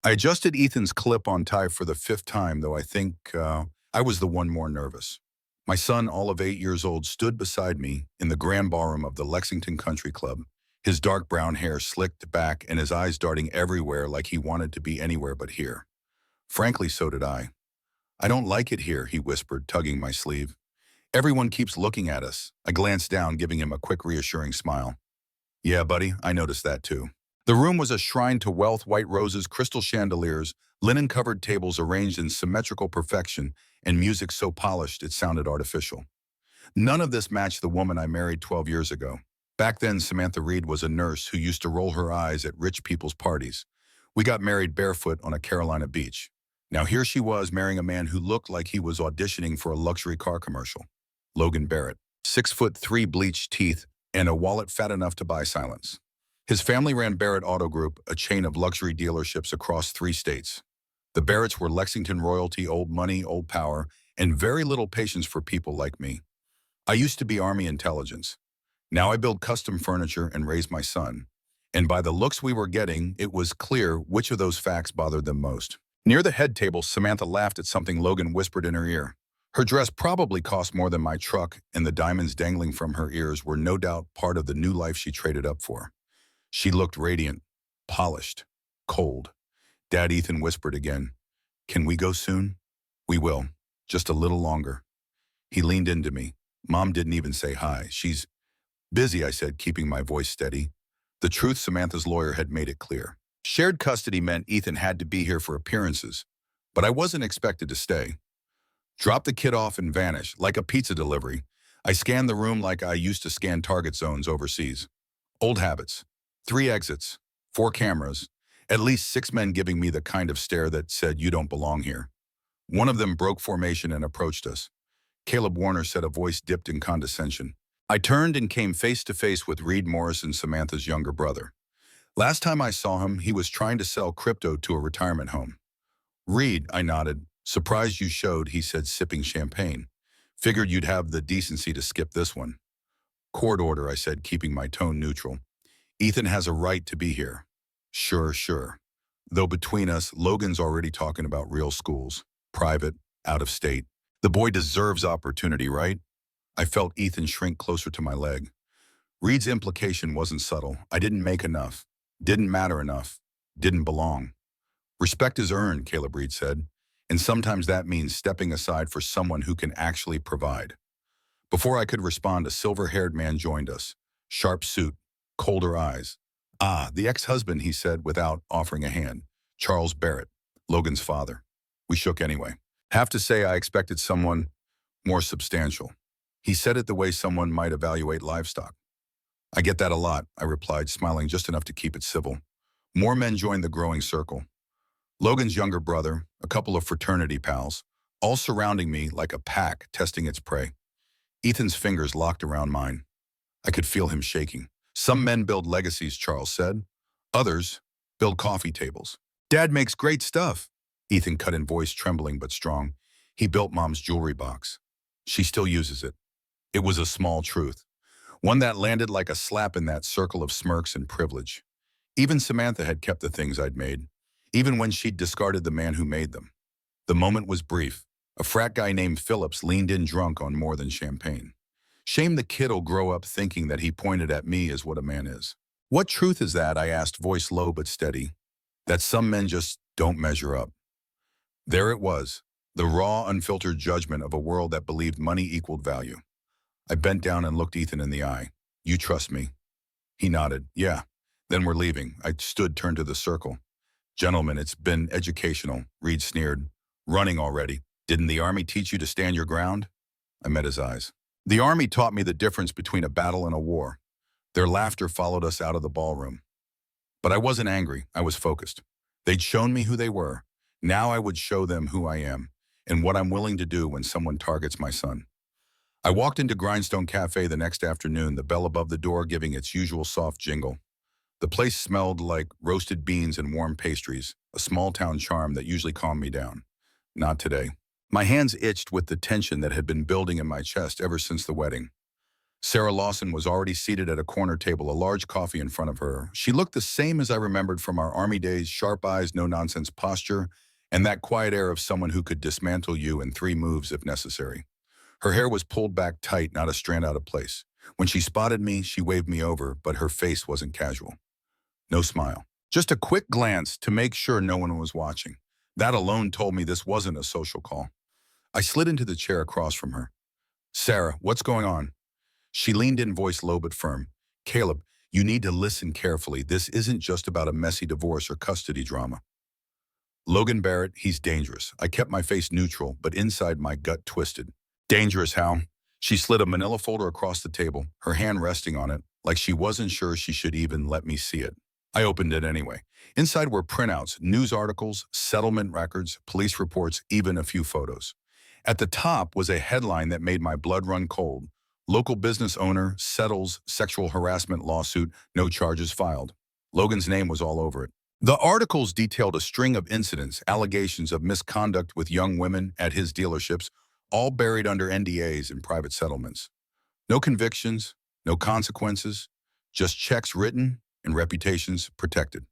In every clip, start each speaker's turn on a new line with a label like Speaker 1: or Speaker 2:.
Speaker 1: I adjusted Ethan's clip-on tie for the fifth time, though I think I was the one more nervous. My son, all of 8 years old, stood beside me in the grand ballroom of the Lexington Country Club, his dark brown hair slicked back and his eyes darting everywhere like he wanted to be anywhere but here. Frankly, so did I. "I don't like it here," he whispered, tugging my sleeve. "Everyone keeps looking at us." I glanced down, giving him a quick, reassuring smile. "Yeah, buddy, I noticed that too." The room was a shrine to wealth: white roses, crystal chandeliers, linen-covered tables arranged in symmetrical perfection, and music so polished it sounded artificial. None of this matched the woman I married 12 years ago. Back then, Samantha Reed was a nurse who used to roll her eyes at rich people's parties. We got married barefoot on a Carolina beach. Now here she was marrying a man who looked like he was auditioning for a luxury car commercial. Logan Barrett, 6'3", bleached teeth, and a wallet fat enough to buy silence. His family ran Barrett Auto Group, a chain of luxury dealerships across 3 states. The Barretts were Lexington royalty: old money, old power, and very little patience for people like me. I used to be Army intelligence. Now I build custom furniture and raise my son. And by the looks we were getting, it was clear which of those facts bothered them most. Near the head table, Samantha laughed at something Logan whispered in her ear. Her dress probably cost more than my truck, and the diamonds dangling from her ears were no doubt part of the new life she traded up for. She looked radiant, polished, cold. Dad, Ethan whispered again, "Can we go soon?" "We will. Just a little longer." He leaned into me. "Mom didn't even say hi. She's busy," I said, keeping my voice steady. The truth, Samantha's lawyer had made it clear. Shared custody meant Ethan had to be here for appearances, but I wasn't expected to stay. Drop the kid off and vanish, like a pizza delivery. I scanned the room like I used to scan target zones overseas. Old habits. 3 exits, 4 cameras, at least 6 men giving me the kind of stare that said, "You don't belong here." One of them broke formation and approached us. Caleb Warner said, a voice dipped in condescension. I turned and came face to face with Reed Morrison, Samantha's younger brother. Last time I saw him, he was trying to sell crypto to a retirement home. "Reed," I nodded. "Surprised you showed," he said, sipping champagne. "Figured you'd have the decency to skip this one." "Court order," I said, keeping my tone neutral. "Ethan has a right to be here." Sure, sure. Though between us, Logan's already talking about real schools. Private, out of state. The boy deserves opportunity, right? I felt Ethan shrink closer to my leg. Reed's implication wasn't subtle. I didn't make enough. Didn't matter enough. Didn't belong. "Respect is earned," Caleb Reed said. "And sometimes that means stepping aside for someone who can actually provide." Before I could respond, a silver-haired man joined us. Sharp suit, colder eyes. "Ah, the ex-husband," he said without offering a hand. "Charles Barrett, Logan's father." We shook anyway. Have to say I expected someone more substantial. He said it the way someone might evaluate livestock. "I get that a lot," I replied, smiling just enough to keep it civil. More men joined the growing circle. Logan's younger brother, a couple of fraternity pals, all surrounding me like a pack testing its prey. Ethan's fingers locked around mine. I could feel him shaking. "Some men build legacies," Charles said. "Others build coffee tables." "Dad makes great stuff," Ethan cut in, voice trembling but strong. "He built Mom's jewelry box. She still uses it." It was a small truth, one that landed like a slap in that circle of smirks and privilege. Even Samantha had kept the things I'd made, even when she'd discarded the man who made them. The moment was brief. A frat guy named Phillips leaned in drunk on more than champagne. Shame the kid'll grow up thinking that he pointed at me is what a man is. "What truth is that?" I asked, voice low but steady. "That some men just don't measure up." There it was, the raw, unfiltered judgment of a world that believed money equaled value. I bent down and looked Ethan in the eye. "You trust me?" He nodded. "Yeah." "Then we're leaving." I stood, turned to the circle. "Gentlemen, it's been educational," Reed sneered. "Running already. Didn't the Army teach you to stand your ground?" I met his eyes. "The Army taught me the difference between a battle and a war." Their laughter followed us out of the ballroom. But I wasn't angry. I was focused. They'd shown me who they were. Now I would show them who I am, and what I'm willing to do when someone targets my son. I walked into Grindstone Cafe the next afternoon, the bell above the door giving its usual soft jingle. The place smelled like roasted beans and warm pastries, a small-town charm that usually calmed me down. Not today. My hands itched with the tension that had been building in my chest ever since the wedding. Sarah Lawson was already seated at a corner table, a large coffee in front of her. She looked the same as I remembered from our army days, sharp eyes, no-nonsense posture, and that quiet air of someone who could dismantle you in 3 moves if necessary. Her hair was pulled back tight, not a strand out of place. When she spotted me, she waved me over, but her face wasn't casual. No smile. Just a quick glance to make sure no one was watching. That alone told me this wasn't a social call. I slid into the chair across from her. Sarah, what's going on? She leaned in, voice low but firm. Caleb, you need to listen carefully. This isn't just about a messy divorce or custody drama. Logan Barrett, he's dangerous. I kept my face neutral, but inside my gut twisted. Dangerous how? She slid a manila folder across the table, her hand resting on it, like she wasn't sure she should even let me see it. I opened it anyway. Inside were printouts, news articles, settlement records, police reports, even a few photos. At the top was a headline that made my blood run cold. Local business owner settles sexual harassment lawsuit, no charges filed. Logan's name was all over it. The articles detailed a string of incidents, allegations of misconduct with young women at his dealerships, all buried under NDAs and private settlements. No convictions, no consequences, just checks written and reputations protected.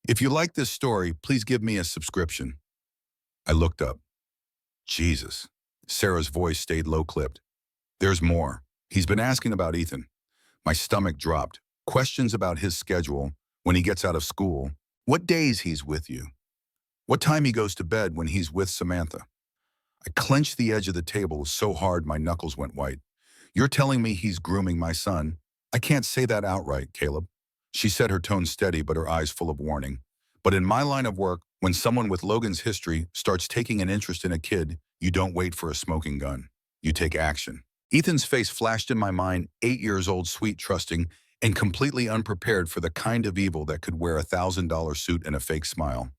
Speaker 1: If you like this story, please give me a subscription. I looked up. Jesus. Sarah's voice stayed low-clipped. There's more. He's been asking about Ethan. My stomach dropped. Questions about his schedule, when he gets out of school, what days he's with you, what time he goes to bed when he's with Samantha. I clenched the edge of the table so hard my knuckles went white. You're telling me he's grooming my son? I can't say that outright, Caleb. She said, her tone steady but her eyes full of warning. But in my line of work, when someone with Logan's history starts taking an interest in a kid, you don't wait for a smoking gun. You take action. Ethan's face flashed in my mind, 8 years old, sweet, trusting, and completely unprepared for the kind of evil that could wear $1,000 suit and a fake smile.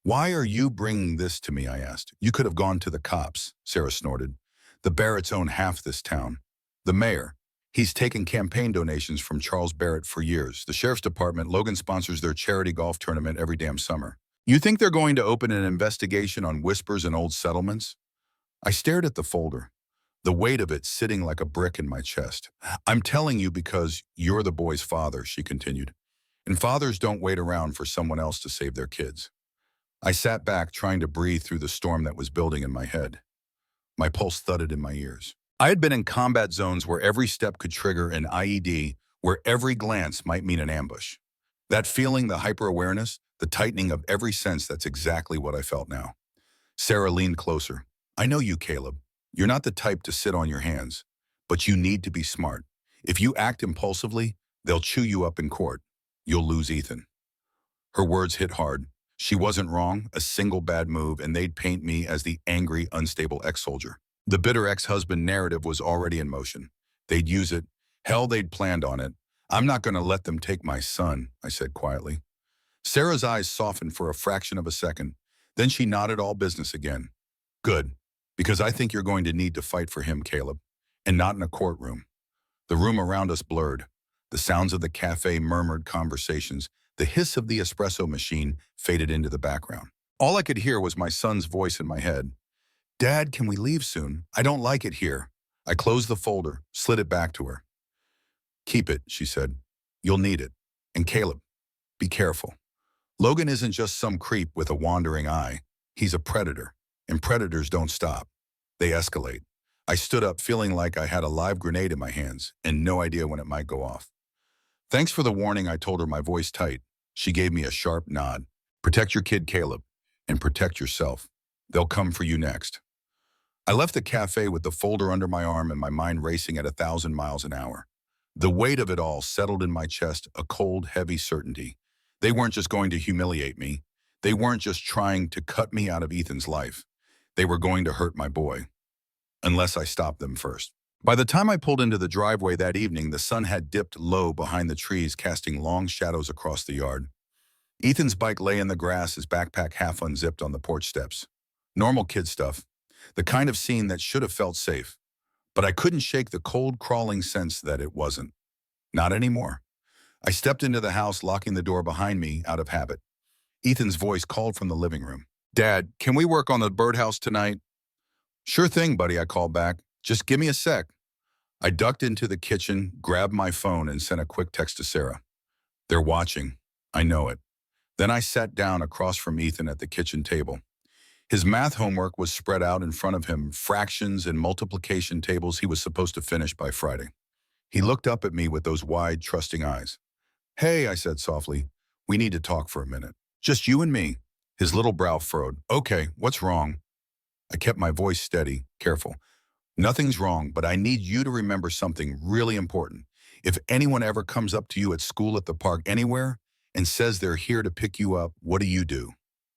Speaker 1: Why are you bringing this to me, I asked. You could have gone to the cops, Sarah snorted. The Barretts own half this town. The mayor. He's taken campaign donations from Charles Barrett for years. The sheriff's department, Logan sponsors their charity golf tournament every damn summer. You think they're going to open an investigation on whispers and old settlements? I stared at the folder, the weight of it sitting like a brick in my chest. I'm telling you because you're the boy's father, she continued. And fathers don't wait around for someone else to save their kids. I sat back, trying to breathe through the storm that was building in my head. My pulse thudded in my ears. I had been in combat zones where every step could trigger an IED, where every glance might mean an ambush. That feeling, the hyper-awareness, the tightening of every sense, that's exactly what I felt now. Sarah leaned closer. I know you, Caleb. You're not the type to sit on your hands, but you need to be smart. If you act impulsively, they'll chew you up in court. You'll lose Ethan. Her words hit hard. She wasn't wrong, a single bad move, and they'd paint me as the angry, unstable ex-soldier. The bitter ex-husband narrative was already in motion. They'd use it. Hell, they'd planned on it. I'm not going to let them take my son, I said quietly. Sarah's eyes softened for a fraction of a second. Then she nodded, all business again. Good, because I think you're going to need to fight for him, Caleb, and not in a courtroom. The room around us blurred. The sounds of the cafe, murmured conversations, the hiss of the espresso machine faded into the background. All I could hear was my son's voice in my head. Dad, can we leave soon? I don't like it here. I closed the folder, slid it back to her. Keep it, she said. You'll need it. And Caleb, be careful. Logan isn't just some creep with a wandering eye. He's a predator, and predators don't stop. They escalate. I stood up, feeling like I had a live grenade in my hands and no idea when it might go off. Thanks for the warning, I told her, my voice tight. She gave me a sharp nod. Protect your kid, Caleb, and protect yourself. They'll come for you next. I left the cafe with the folder under my arm and my mind racing at 1,000 miles an hour. The weight of it all settled in my chest, a cold, heavy certainty. They weren't just going to humiliate me. They weren't just trying to cut me out of Ethan's life. They were going to hurt my boy. Unless I stopped them first. By the time I pulled into the driveway that evening, the sun had dipped low behind the trees, casting long shadows across the yard. Ethan's bike lay in the grass, his backpack half unzipped on the porch steps. Normal kid stuff. The kind of scene that should have felt safe. But I couldn't shake the cold, crawling sense that it wasn't. Not anymore. I stepped into the house, locking the door behind me out of habit. Ethan's voice called from the living room. Dad, can we work on the birdhouse tonight? Sure thing, buddy, I called back. Just give me a sec. I ducked into the kitchen, grabbed my phone, and sent a quick text to Sarah. They're watching. I know it. Then I sat down across from Ethan at the kitchen table. His math homework was spread out in front of him, fractions and multiplication tables he was supposed to finish by Friday. He looked up at me with those wide, trusting eyes. Hey, I said softly, we need to talk for a minute. Just you and me. His little brow furrowed. Okay, what's wrong? I kept my voice steady, careful. Nothing's wrong, but I need you to remember something really important. If anyone ever comes up to you at school, at the park, anywhere, and says they're here to pick you up, what do?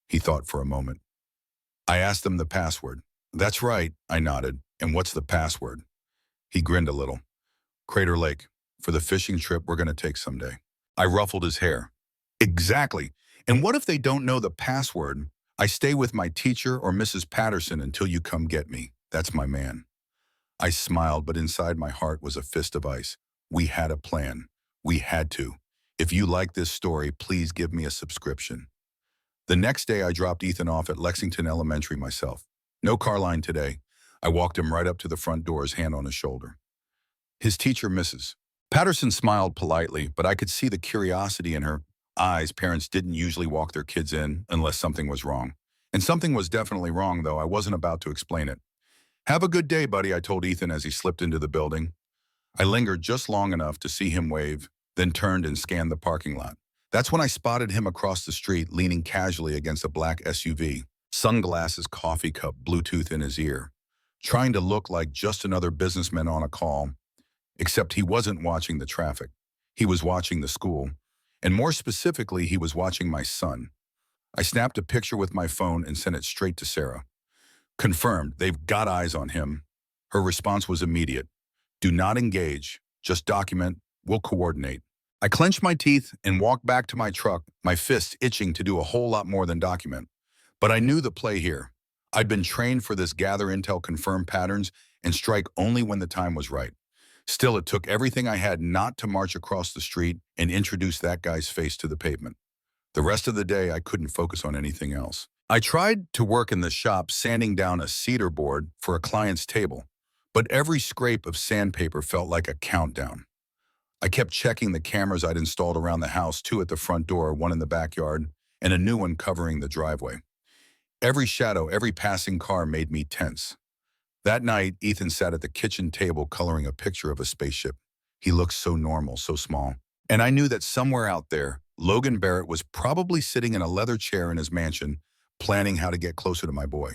Speaker 1: He thought for a moment. I asked them the password. That's right, I nodded. And what's the password? He grinned a little. Crater Lake, for the fishing trip we're going to take someday. I ruffled his hair. Exactly. And what if they don't know the password? I stay with my teacher or Mrs. Patterson until you come get me. That's my man. I smiled, but inside my heart was a fist of ice. We had a plan. We had to. If you like this story, please give me a subscription. The next day, I dropped Ethan off at Lexington Elementary myself. No car line today. I walked him right up to the front door, his hand on his shoulder. His teacher, Mrs. Patterson, smiled politely, but I could see the curiosity in her eyes. Parents didn't usually walk their kids in unless something was wrong. And something was definitely wrong, though I wasn't about to explain it. Have a good day, buddy, I told Ethan as he slipped into the building. I lingered just long enough to see him wave, then turned and scanned the parking lot. That's when I spotted him across the street, leaning casually against a black SUV, sunglasses, coffee cup, Bluetooth in his ear, trying to look like just another businessman on a call, except he wasn't watching the traffic. He was watching the school, and more specifically, he was watching my son. I snapped a picture with my phone and sent it straight to Sarah. Confirmed, they've got eyes on him. Her response was immediate. Do not engage, just document, we'll coordinate. I clenched my teeth and walked back to my truck, my fists itching to do a whole lot more than document. But I knew the play here. I'd been trained for this: gather intel, confirm patterns, and strike only when the time was right. Still, it took everything I had not to march across the street and introduce that guy's face to the pavement. The rest of the day, I couldn't focus on anything else. I tried to work in the shop, sanding down a cedar board for a client's table, but every scrape of sandpaper felt like a countdown. I kept checking the cameras I'd installed around the house, two at the front door, one in the backyard, and a new one covering the driveway. Every shadow, every passing car made me tense. That night, Ethan sat at the kitchen table coloring a picture of a spaceship. He looked so normal, so small. And I knew that somewhere out there, Logan Barrett was probably sitting in a leather chair in his mansion, planning how to get closer to my boy.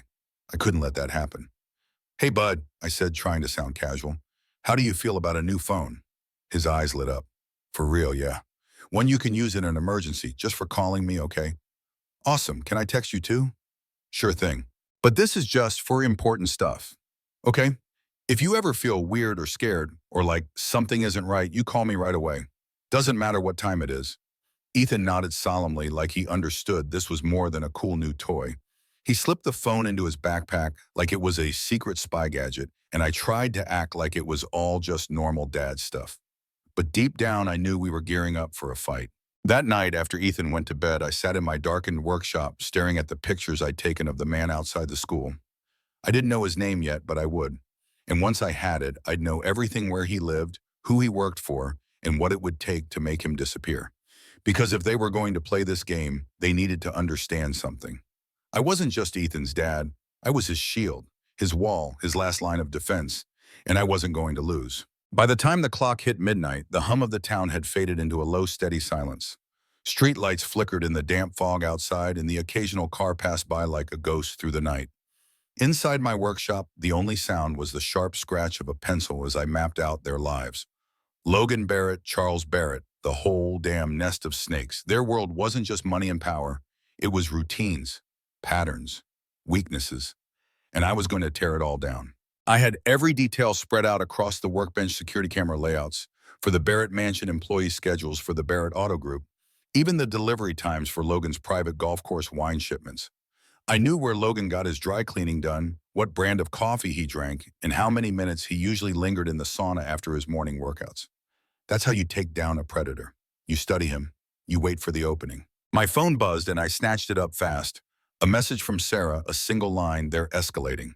Speaker 1: I couldn't let that happen. Hey, bud, I said, trying to sound casual. How do you feel about a new phone? His eyes lit up. For real, yeah. One you can use in an emergency, just for calling me, okay? Awesome. Can I text you too? Sure thing. But this is just for important stuff. Okay? If you ever feel weird or scared, or like something isn't right, you call me right away. Doesn't matter what time it is. Ethan nodded solemnly, like he understood this was more than a cool new toy. He slipped the phone into his backpack like it was a secret spy gadget, and I tried to act like it was all just normal dad stuff. But deep down, I knew we were gearing up for a fight. That night, after Ethan went to bed, I sat in my darkened workshop, staring at the pictures I'd taken of the man outside the school. I didn't know his name yet, but I would. And once I had it, I'd know everything: where he lived, who he worked for, and what it would take to make him disappear. Because if they were going to play this game, they needed to understand something. I wasn't just Ethan's dad. I was his shield, his wall, his last line of defense, and I wasn't going to lose. By the time the clock hit midnight, the hum of the town had faded into a low, steady silence. Street lights flickered in the damp fog outside, and the occasional car passed by like a ghost through the night. Inside my workshop, the only sound was the sharp scratch of a pencil as I mapped out their lives. Logan Barrett, Charles Barrett, the whole damn nest of snakes. Their world wasn't just money and power. It was routines, patterns, weaknesses, and I was going to tear it all down. I had every detail spread out across the workbench, security camera layouts, for the Barrett Mansion employee schedules for the Barrett Auto Group, even the delivery times for Logan's private golf course wine shipments. I knew where Logan got his dry cleaning done, what brand of coffee he drank, and how many minutes he usually lingered in the sauna after his morning workouts. That's how you take down a predator. You study him. You wait for the opening. My phone buzzed and I snatched it up fast. A message from Sarah, a single line: they're escalating.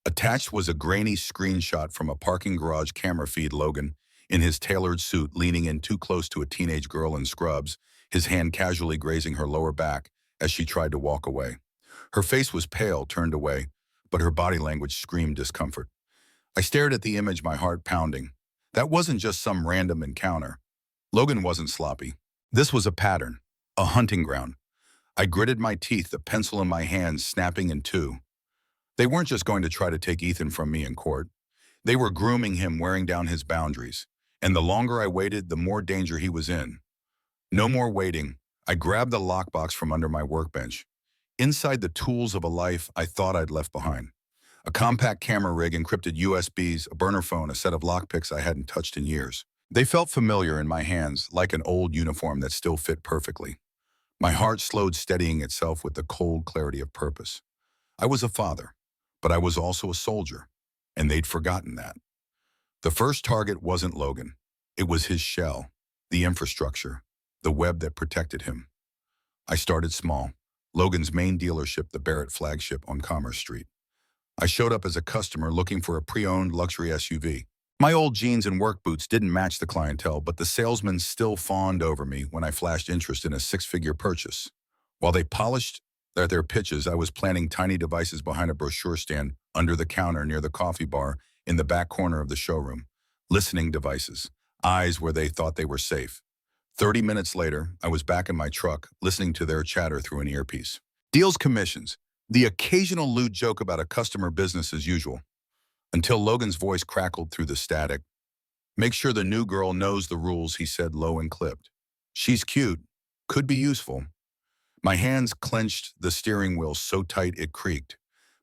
Speaker 1: Attached was a grainy screenshot from a parking garage camera feed. Logan, in his tailored suit, leaning in too close to a teenage girl in scrubs, his hand casually grazing her lower back as she tried to walk away. Her face was pale, turned away, but her body language screamed discomfort. I stared at the image, my heart pounding. That wasn't just some random encounter. Logan wasn't sloppy. This was a pattern, a hunting ground. I gritted my teeth, the pencil in my hand snapping in two. They weren't just going to try to take Ethan from me in court. They were grooming him, wearing down his boundaries. And the longer I waited, the more danger he was in. No more waiting. I grabbed the lockbox from under my workbench. Inside the tools of a life I thought I'd left behind. A compact camera rig, encrypted USBs, a burner phone, a set of lockpicks I hadn't touched in years. They felt familiar in my hands, like an old uniform that still fit perfectly. My heart slowed, steadying itself with the cold clarity of purpose. I was a father, but I was also a soldier, and they'd forgotten that. The first target wasn't Logan. It was his shell, the infrastructure, the web that protected him. I started small. Logan's main dealership, the Barrett flagship on Commerce Street. I showed up as a customer looking for a pre-owned luxury SUV. My old jeans and work boots didn't match the clientele, but the salesman still fawned over me when I flashed interest in a six-figure purchase. While they polished their pitches, I was planting tiny devices behind a brochure stand under the counter near the coffee bar in the back corner of the showroom. Listening devices, eyes where they thought they were safe. 30 minutes later, I was back in my truck, listening to their chatter through an earpiece. Deals, commissions, the occasional lewd joke about a customer, business as usual. Until Logan's voice crackled through the static. "Make sure the new girl knows the rules," he said, low and clipped. "She's cute. Could be useful." My hands clenched the steering wheel so tight it creaked.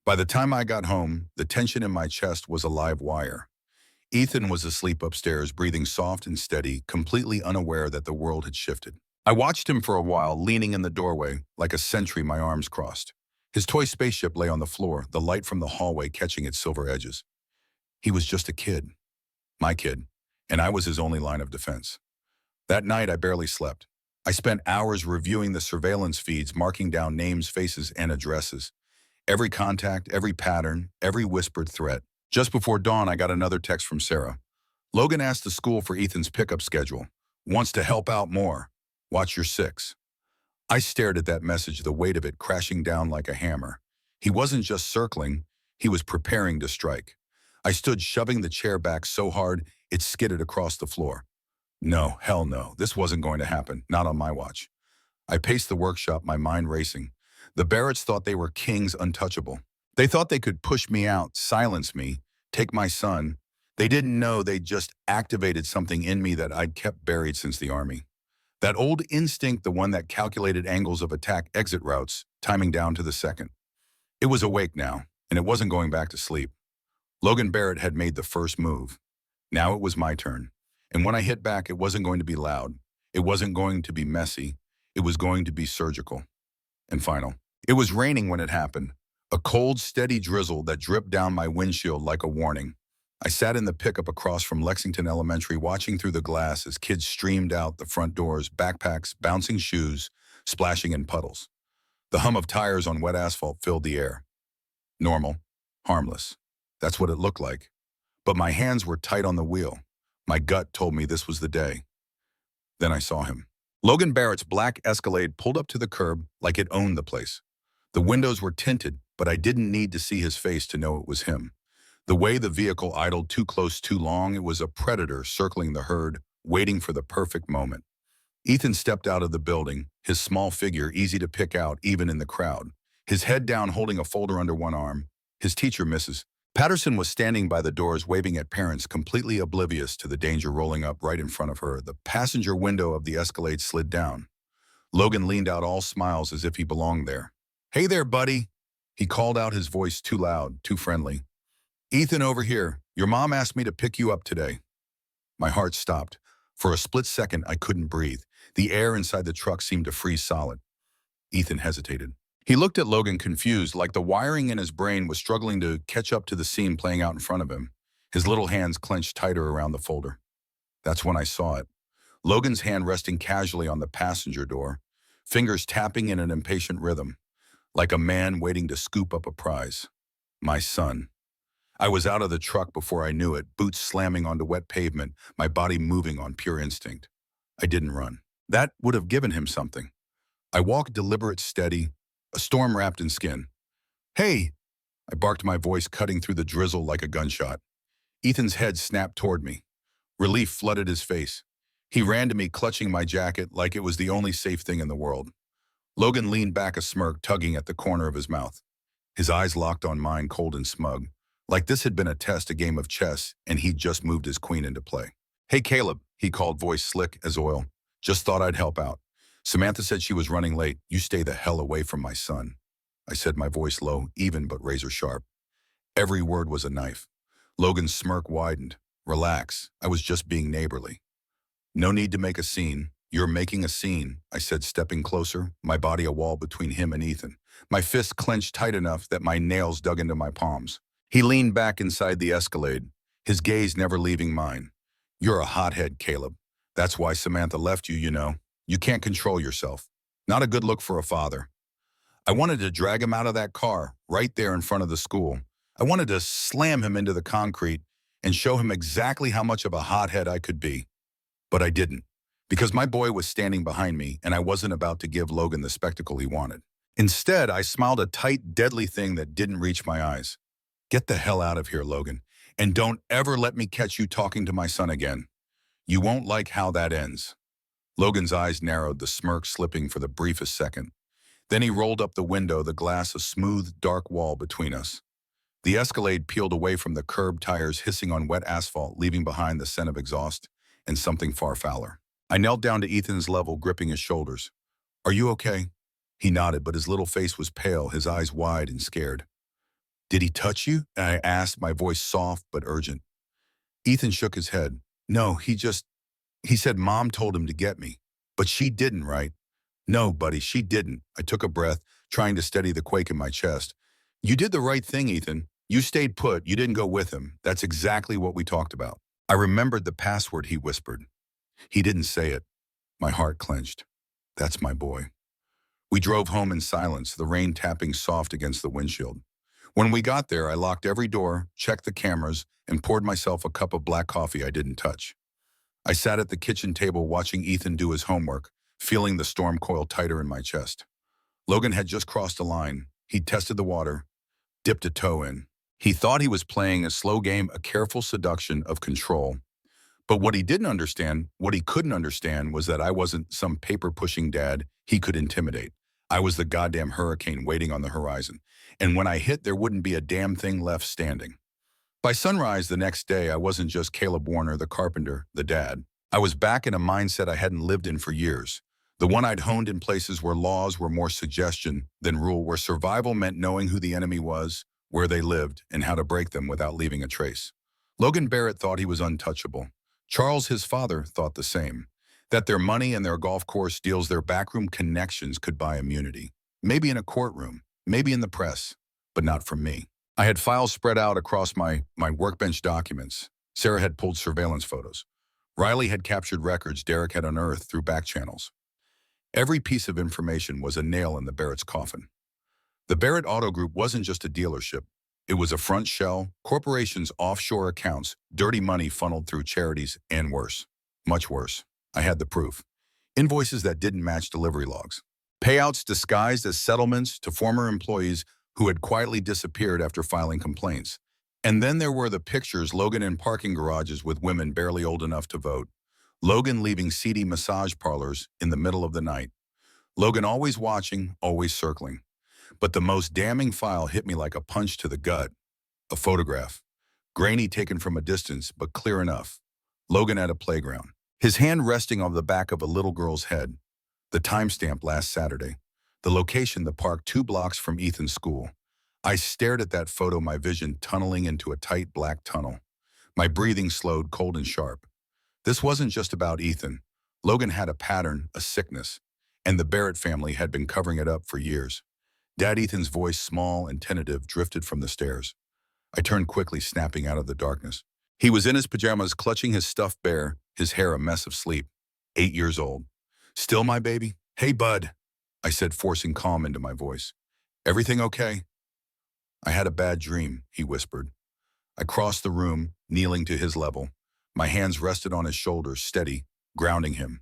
Speaker 1: By the time I got home, the tension in my chest was a live wire. Ethan was asleep upstairs, breathing soft and steady, completely unaware that the world had shifted. I watched him for a while, leaning in the doorway, like a sentry, my arms crossed. His toy spaceship lay on the floor, the light from the hallway catching its silver edges. He was just a kid, my kid, and I was his only line of defense. That night, I barely slept. I spent hours reviewing the surveillance feeds, marking down names, faces, and addresses. Every contact, every pattern, every whispered threat. Just before dawn, I got another text from Sarah. "Logan asked the school for Ethan's pickup schedule. Wants to help out more. Watch your six." I stared at that message, the weight of it crashing down like a hammer. He wasn't just circling, he was preparing to strike. I stood, shoving the chair back so hard it skidded across the floor. No, hell no, this wasn't going to happen, not on my watch. I paced the workshop, my mind racing. The Barretts thought they were kings, untouchable. They thought they could push me out, silence me, take my son. They didn't know they'd just activated something in me that I'd kept buried since the Army. That old instinct, the one that calculated angles of attack, exit routes, timing down to the second. It was awake now, and it wasn't going back to sleep. Logan Barrett had made the first move. Now it was my turn. And when I hit back, it wasn't going to be loud. It wasn't going to be messy. It was going to be surgical and final. It was raining when it happened. A cold, steady drizzle that dripped down my windshield like a warning. I sat in the pickup across from Lexington Elementary, watching through the glass as kids streamed out the front doors, backpacks, bouncing shoes, splashing in puddles. The hum of tires on wet asphalt filled the air. Normal, harmless. That's what it looked like. But my hands were tight on the wheel. My gut told me this was the day. Then I saw him. Logan Barrett's black Escalade pulled up to the curb like it owned the place. The windows were tinted, but I didn't need to see his face to know it was him. The way the vehicle idled too close too long, it was a predator circling the herd, waiting for the perfect moment. Ethan stepped out of the building, his small figure easy to pick out even in the crowd. His head down, holding a folder under one arm. His teacher, Mrs. Patterson, was standing by the doors, waving at parents, completely oblivious to the danger rolling up right in front of her. The passenger window of the Escalade slid down. Logan leaned out, all smiles, as if he belonged there. "Hey there, buddy," he called out, his voice too loud, too friendly. "Ethan, over here. Your mom asked me to pick you up today." My heart stopped. For a split second, I couldn't breathe. The air inside the truck seemed to freeze solid. Ethan hesitated. He looked at Logan, confused, like the wiring in his brain was struggling to catch up to the scene playing out in front of him. His little hands clenched tighter around the folder. That's when I saw it. Logan's hand resting casually on the passenger door, fingers tapping in an impatient rhythm, like a man waiting to scoop up a prize. My son. I was out of the truck before I knew it, boots slamming onto wet pavement, my body moving on pure instinct. I didn't run. That would have given him something. I walked deliberate, steady, a storm wrapped in skin. Hey! I barked, my voice cutting through the drizzle like a gunshot. Ethan's head snapped toward me. Relief flooded his face. He ran to me, clutching my jacket like it was the only safe thing in the world. Logan leaned back, a smirk tugging at the corner of his mouth. His eyes locked on mine, cold and smug, like this had been a test, a game of chess, and he'd just moved his queen into play. Hey, Caleb, he called, voice slick as oil. Just thought I'd help out. Samantha said she was running late. You stay the hell away from my son. I said, my voice low, even but razor sharp. Every word was a knife. Logan's smirk widened. Relax, I was just being neighborly. No need to make a scene. You're making a scene, I said, stepping closer, my body a wall between him and Ethan. My fists clenched tight enough that my nails dug into my palms. He leaned back inside the Escalade, his gaze never leaving mine. You're a hothead, Caleb. That's why Samantha left you, you know. You can't control yourself. Not a good look for a father. I wanted to drag him out of that car, right there in front of the school. I wanted to slam him into the concrete and show him exactly how much of a hothead I could be. But I didn't, because my boy was standing behind me and I wasn't about to give Logan the spectacle he wanted. Instead, I smiled, a tight, deadly thing that didn't reach my eyes. Get the hell out of here, Logan, and don't ever let me catch you talking to my son again. You won't like how that ends. Logan's eyes narrowed, the smirk slipping for the briefest second. Then he rolled up the window, the glass a smooth, dark wall between us. The Escalade peeled away from the curb, tires hissing on wet asphalt, leaving behind the scent of exhaust and something far fouler. I knelt down to Ethan's level, gripping his shoulders. Are you okay? He nodded, but his little face was pale, his eyes wide and scared. Did he touch you? I asked, my voice soft but urgent. Ethan shook his head. No, he said Mom told him to get me. But she didn't, right? No, buddy, she didn't. I took a breath, trying to steady the quake in my chest. You did the right thing, Ethan. You stayed put. You didn't go with him. That's exactly what we talked about. I remembered the password he whispered. He didn't say it. My heart clenched. That's my boy. We drove home in silence, the rain tapping soft against the windshield. When we got there, I locked every door, checked the cameras, and poured myself a cup of black coffee I didn't touch. I sat at the kitchen table watching Ethan do his homework, feeling the storm coil tighter in my chest. Logan had just crossed a line. He'd tested the water, dipped a toe in. He thought he was playing a slow game, a careful seduction of control. But what he didn't understand, what he couldn't understand, was that I wasn't some paper-pushing dad he could intimidate. I was the goddamn hurricane waiting on the horizon. And when I hit, there wouldn't be a damn thing left standing. By sunrise the next day, I wasn't just Caleb Warner, the carpenter, the dad. I was back in a mindset I hadn't lived in for years. The one I'd honed in places where laws were more suggestion than rule, where survival meant knowing who the enemy was, where they lived, and how to break them without leaving a trace. Logan Barrett thought he was untouchable. Charles, his father, thought the same. That their money and their golf course deals, their backroom connections could buy immunity. Maybe in a courtroom, maybe in the press, but not from me. I had files spread out across my workbench documents. Sarah had pulled surveillance photos. Riley had captured records Derek had unearthed through back channels. Every piece of information was a nail in the Barrett's coffin. The Barrett Auto Group wasn't just a dealership. It was a front shell, corporations' offshore accounts, dirty money funneled through charities, and worse. Much worse. I had the proof. Invoices that didn't match delivery logs. Payouts disguised as settlements to former employees who had quietly disappeared after filing complaints. And then there were the pictures, Logan in parking garages with women barely old enough to vote. Logan leaving seedy massage parlors in the middle of the night. Logan always watching, always circling. But the most damning file hit me like a punch to the gut. A photograph. Grainy, taken from a distance, but clear enough. Logan at a playground. His hand resting on the back of a little girl's head. The timestamp, last Saturday. The location, the park 2 blocks from Ethan's school. I stared at that photo, my vision tunneling into a tight black tunnel. My breathing slowed, cold and sharp. This wasn't just about Ethan. Logan had a pattern, a sickness, and the Barrett family had been covering it up for years. Dad Ethan's voice, small and tentative, drifted from the stairs. I turned quickly, snapping out of the darkness. He was in his pajamas, clutching his stuffed bear, his hair a mess of sleep. 8 years old. Still my baby? Hey, bud, I said, forcing calm into my voice. Everything okay? I had a bad dream, he whispered. I crossed the room, kneeling to his level. My hands rested on his shoulders, steady, grounding him.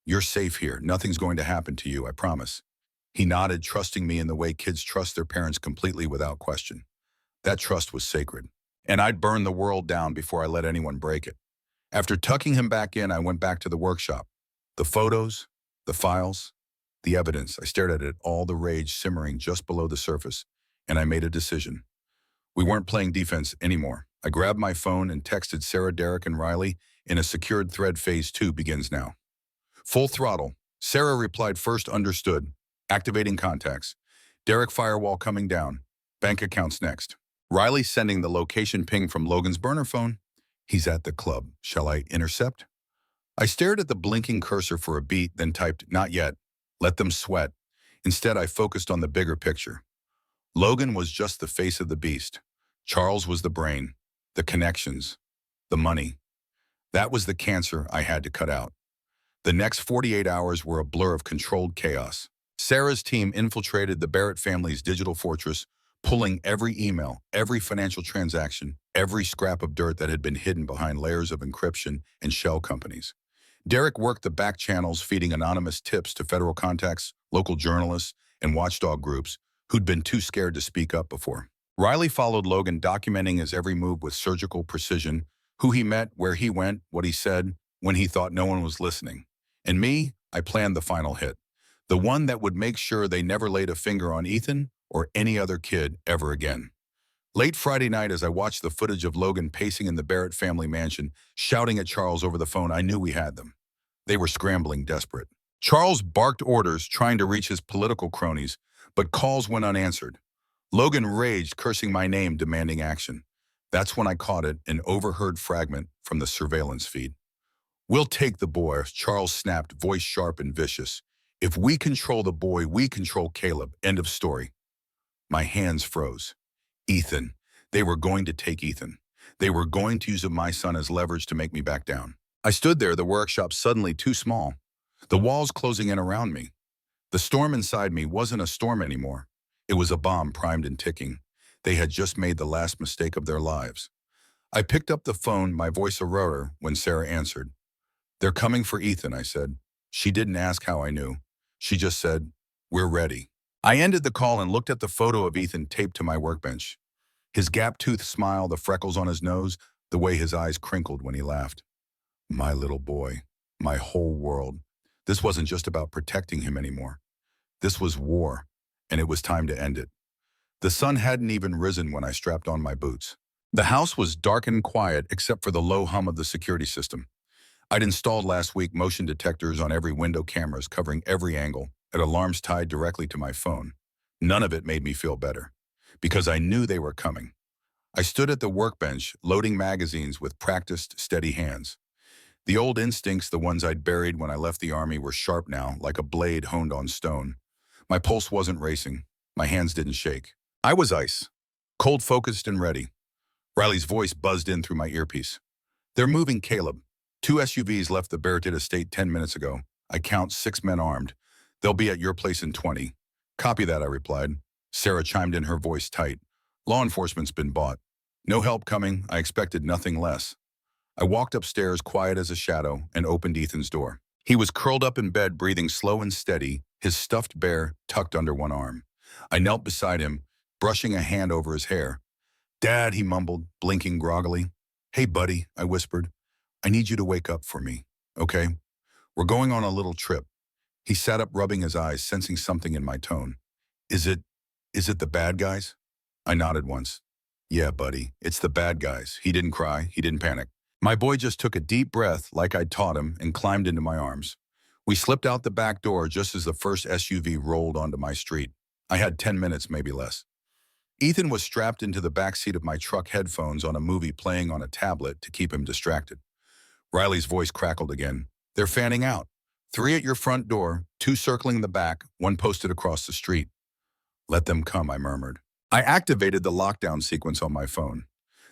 Speaker 1: You're safe here. Nothing's going to happen to you, I promise. He nodded, trusting me in the way kids trust their parents completely without question. That trust was sacred, and I'd burn the world down before I let anyone break it. After tucking him back in, I went back to the workshop. The photos, the files, the evidence. I stared at it, all the rage simmering just below the surface, and I made a decision. We weren't playing defense anymore. I grabbed my phone and texted Sarah, Derek, and Riley in a secured thread. Phase 2 begins now. Full throttle. Sarah replied first, understood. Activating contacts. Derek, firewall coming down. Bank accounts next. Riley sending the location ping from Logan's burner phone. He's at the club. Shall I intercept? I stared at the blinking cursor for a beat, then typed, not yet. Let them sweat. Instead, I focused on the bigger picture. Logan was just the face of the beast. Charles was the brain, the connections, the money. That was the cancer I had to cut out. The next 48 hours were a blur of controlled chaos. Sarah's team infiltrated the Barrett family's digital fortress, pulling every email, every financial transaction, every scrap of dirt that had been hidden behind layers of encryption and shell companies. Derek worked the back channels, feeding anonymous tips to federal contacts, local journalists, and watchdog groups who'd been too scared to speak up before. Riley followed Logan, documenting his every move with surgical precision, who he met, where he went, what he said, when he thought no one was listening. And me, I planned the final hit, the one that would make sure they never laid a finger on Ethan or any other kid ever again. Late Friday night, as I watched the footage of Logan pacing in the Barrett family mansion, shouting at Charles over the phone, I knew we had them. They were scrambling, desperate. Charles barked orders, trying to reach his political cronies, but calls went unanswered. Logan raged, cursing my name, demanding action. That's when I caught it, an overheard fragment from the surveillance feed. We'll take the boy, Charles snapped, voice sharp and vicious. If we control the boy, we control Caleb. End of story. My hands froze. Ethan. They were going to take Ethan. They were going to use my son as leverage to make me back down. I stood there, the workshop suddenly too small. The walls closing in around me. The storm inside me wasn't a storm anymore. It was a bomb primed and ticking. They had just made the last mistake of their lives. I picked up the phone, my voice a roar, when Sarah answered. They're coming for Ethan, I said. She didn't ask how I knew. She just said, we're ready. I ended the call and looked at the photo of Ethan taped to my workbench. His gap-toothed smile, the freckles on his nose, the way his eyes crinkled when he laughed. My little boy, my whole world. This wasn't just about protecting him anymore. This was war, and it was time to end it. The sun hadn't even risen when I strapped on my boots. The house was dark and quiet except for the low hum of the security system. I'd installed last week motion detectors on every window, cameras covering every angle, and alarms tied directly to my phone. None of it made me feel better, because I knew they were coming. I stood at the workbench, loading magazines with practiced, steady hands. The old instincts, the ones I'd buried when I left the army, were sharp now, like a blade honed on stone. My pulse wasn't racing. My hands didn't shake. I was ice, cold, focused, and ready. Riley's voice buzzed in through my earpiece. They're moving, Caleb. 2 SUVs left the Barrett estate 10 minutes ago. I count 6 men armed. They'll be at your place in 20. Copy that, I replied. Sarah chimed in, her voice tight. Law enforcement's been bought. No help coming. I expected nothing less. I walked upstairs, quiet as a shadow, and opened Ethan's door. He was curled up in bed, breathing slow and steady, his stuffed bear tucked under one arm. I knelt beside him, brushing a hand over his hair. Dad, he mumbled, blinking groggily. Hey, buddy, I whispered. I need you to wake up for me, okay? We're going on a little trip. He sat up, rubbing his eyes, sensing something in my tone. Is it the bad guys? I nodded once. Yeah, buddy, it's the bad guys. He didn't cry. He didn't panic. My boy just took a deep breath, like I'd taught him, and climbed into my arms. We slipped out the back door just as the first SUV rolled onto my street. I had 10 minutes, maybe less. Ethan was strapped into the back seat of my truck, headphones on, a movie playing on a tablet to keep him distracted. Riley's voice crackled again. They're fanning out. 3 at your front door, 2 circling the back, 1 posted across the street. Let them come, I murmured. I activated the lockdown sequence on my phone.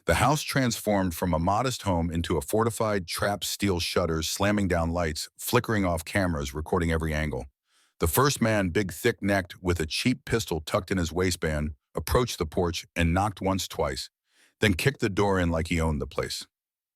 Speaker 1: The house transformed from a modest home into a fortified, trapped steel shutters, slamming down lights, flickering off cameras, recording every angle. The first man, big, thick-necked, with a cheap pistol tucked in his waistband, approached the porch and knocked once, twice. then kicked the door in like he owned the place.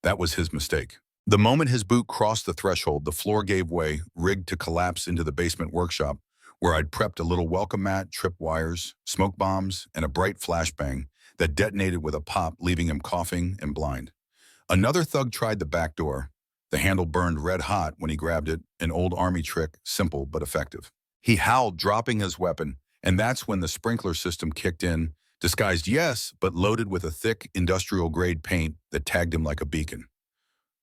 Speaker 1: That was his mistake. The moment his boot crossed the threshold, the floor gave way, rigged to collapse into the basement workshop, where I'd prepped a little welcome mat, tripwires, smoke bombs, and a bright flashbang that detonated with a pop, leaving him coughing and blind. Another thug tried the back door. The handle burned red hot when he grabbed it, an old army trick, simple but effective. He howled, dropping his weapon, and that's when the sprinkler system kicked in, disguised, yes, but loaded with a thick, industrial-grade paint that tagged him like a beacon.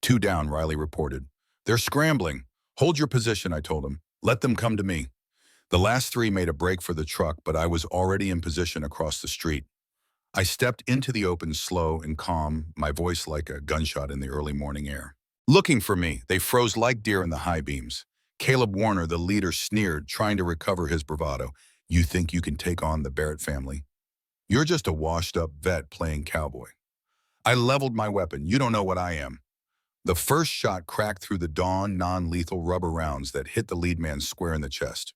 Speaker 1: Two down, Riley reported. They're scrambling. Hold your position, I told him. Let them come to me. The last three made a break for the truck, but I was already in position across the street. I stepped into the open slow and calm, my voice like a gunshot in the early morning air. Looking for me, they froze like deer in the high beams. Caleb Warner, the leader, sneered, trying to recover his bravado. You think you can take on the Barrett family? You're just a washed-up vet playing cowboy. I leveled my weapon. You don't know what I am. The first shot cracked through the Dawn non-lethal rubber rounds that hit the lead man square in the chest.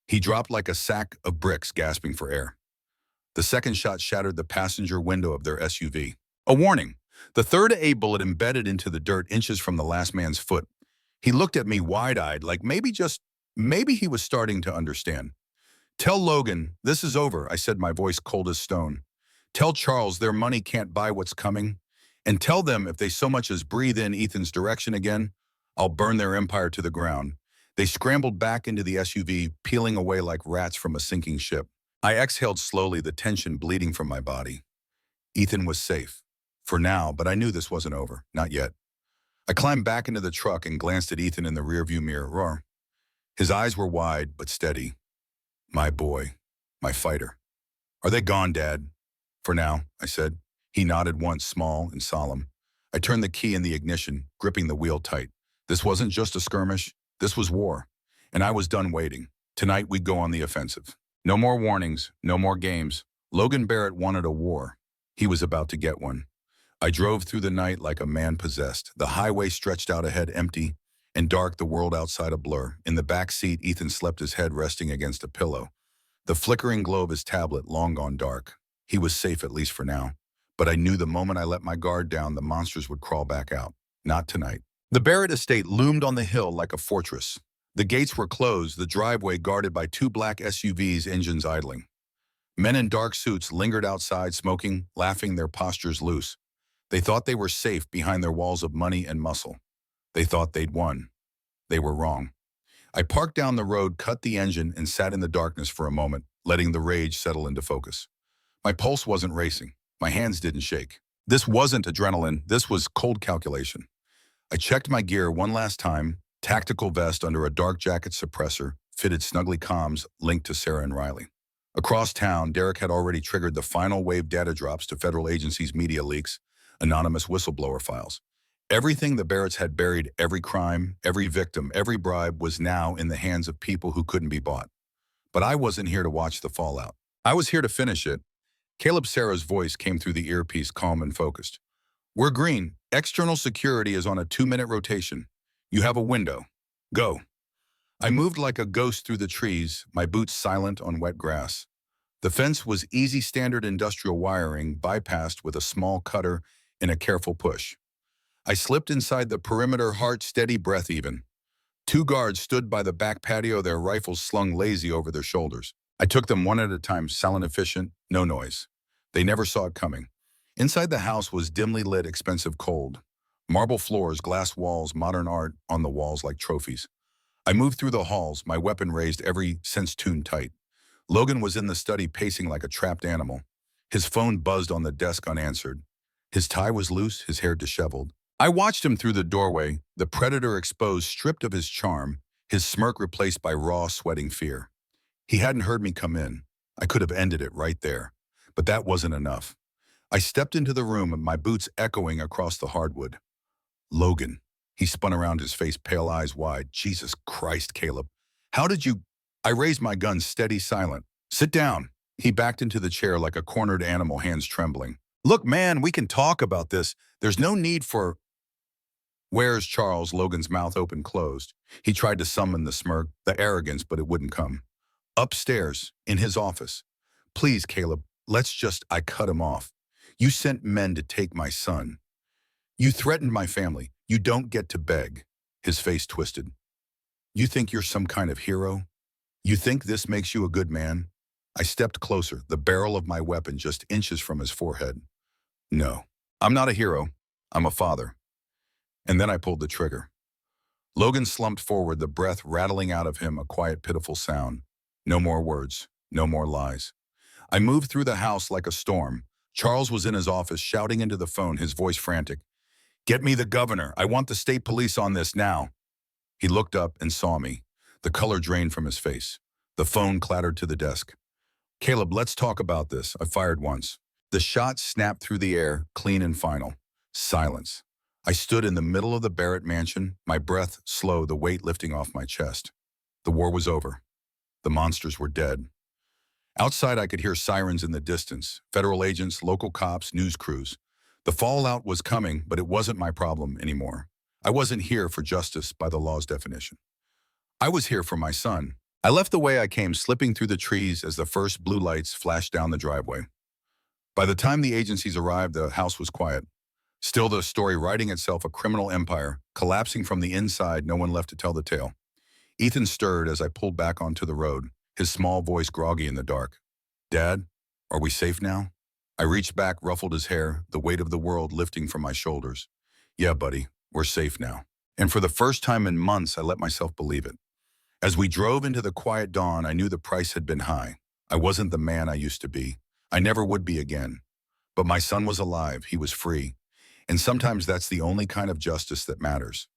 Speaker 1: He dropped like a sack of bricks, gasping for air. The second shot shattered the passenger window of their SUV. A warning. The third A bullet embedded into the dirt inches from the last man's foot. He looked at me wide-eyed, like maybe he was starting to understand. Tell Logan, this is over, I said, my voice cold as stone. Tell Charles their money can't buy what's coming. And tell them if they so much as breathe in Ethan's direction again, I'll burn their empire to the ground. They scrambled back into the SUV, peeling away like rats from a sinking ship. I exhaled slowly, the tension bleeding from my body. Ethan was safe. For now, but I knew this wasn't over. Not yet. I climbed back into the truck and glanced at Ethan in the rearview mirror. Roar. His eyes were wide, but steady. My boy. My fighter. Are they gone, Dad? For now, I said. He nodded once, small and solemn. I turned the key in the ignition, gripping the wheel tight. This wasn't just a skirmish. This was war. And I was done waiting. Tonight we'd go on the offensive. No more warnings, no more games. Logan Barrett wanted a war. He was about to get one. I drove through the night like a man possessed. The highway stretched out ahead, empty and dark, the world outside a blur. In the back seat, Ethan slept, his head resting against a pillow. The flickering glow of his tablet long gone dark. He was safe, at least for now. But I knew the moment I let my guard down, the monsters would crawl back out. Not tonight. The Barrett estate loomed on the hill like a fortress. The gates were closed, the driveway guarded by two black SUVs, engines idling. Men in dark suits lingered outside, smoking, laughing, their postures loose. They thought they were safe behind their walls of money and muscle. They thought they'd won. They were wrong. I parked down the road, cut the engine, and sat in the darkness for a moment, letting the rage settle into focus. My pulse wasn't racing. My hands didn't shake. This wasn't adrenaline. This was cold calculation. I checked my gear one last time, tactical vest under a dark jacket suppressor, fitted snugly, comms linked to Sarah and Riley. Across town, Derek had already triggered the final wave data drops to federal agencies, media leaks, anonymous whistleblower files. Everything the Barretts had buried, every crime, every victim, every bribe, was now in the hands of people who couldn't be bought. But I wasn't here to watch the fallout. I was here to finish it. Caleb Sarah's voice came through the earpiece, calm and focused. We're green. External security is on a 2-minute rotation. You have a window. Go. I moved like a ghost through the trees, my boots silent on wet grass. The fence was easy, standard industrial wiring, bypassed with a small cutter and a careful push. I slipped inside the perimeter, heart steady, breath even. Two guards stood by the back patio, their rifles slung lazy over their shoulders. I took them one at a time, silent, efficient, no noise. They never saw it coming. Inside the house was dimly lit, expensive, cold. Marble floors, glass walls, modern art on the walls like trophies. I moved through the halls, my weapon raised, every sense tuned tight. Logan was in the study, pacing like a trapped animal. His phone buzzed on the desk unanswered. His tie was loose, his hair disheveled. I watched him through the doorway, the predator exposed, stripped of his charm, his smirk replaced by raw, sweating fear. He hadn't heard me come in. I could have ended it right there. But that wasn't enough. I stepped into the room, my boots echoing across the hardwood. Logan. He spun around, his face, pale, eyes wide. Jesus Christ, Caleb. How did you... I raised my gun, steady, silent. Sit down. He backed into the chair like a cornered animal, hands trembling. Look, man, we can talk about this. There's no need for... Where's Charles? Logan's mouth open, closed. He tried to summon the smirk, the arrogance, but it wouldn't come. Upstairs, in his office. Please, Caleb, let's just... I cut him off. You sent men to take my son. You threatened my family. You don't get to beg. His face twisted. You think you're some kind of hero? You think this makes you a good man? I stepped closer, the barrel of my weapon just inches from his forehead. No, I'm not a hero. I'm a father. And then I pulled the trigger. Logan slumped forward, the breath rattling out of him, a quiet, pitiful sound. No more words, no more lies. I moved through the house like a storm. Charles was in his office, shouting into the phone, his voice frantic. Get me the governor. I want the state police on this now. He looked up and saw me. The color drained from his face. The phone clattered to the desk. Caleb, let's talk about this. I fired once. The shot snapped through the air, clean and final. Silence. I stood in the middle of the Barrett mansion, my breath slow, the weight lifting off my chest. The war was over. The monsters were dead. Outside, I could hear sirens in the distance, federal agents, local cops, news crews. The fallout was coming, but it wasn't my problem anymore. I wasn't here for justice by the law's definition. I was here for my son. I left the way I came, slipping through the trees as the first blue lights flashed down the driveway. By the time the agencies arrived, the house was quiet. Still the story writing itself, a criminal empire, collapsing from the inside, no one left to tell the tale. Ethan stirred as I pulled back onto the road, his small voice groggy in the dark. Dad, are we safe now? I reached back, ruffled his hair, the weight of the world lifting from my shoulders. Yeah, buddy, we're safe now. And for the first time in months, I let myself believe it. As we drove into the quiet dawn, I knew the price had been high. I wasn't the man I used to be. I never would be again. But my son was alive. He was free. And sometimes that's the only kind of justice that matters.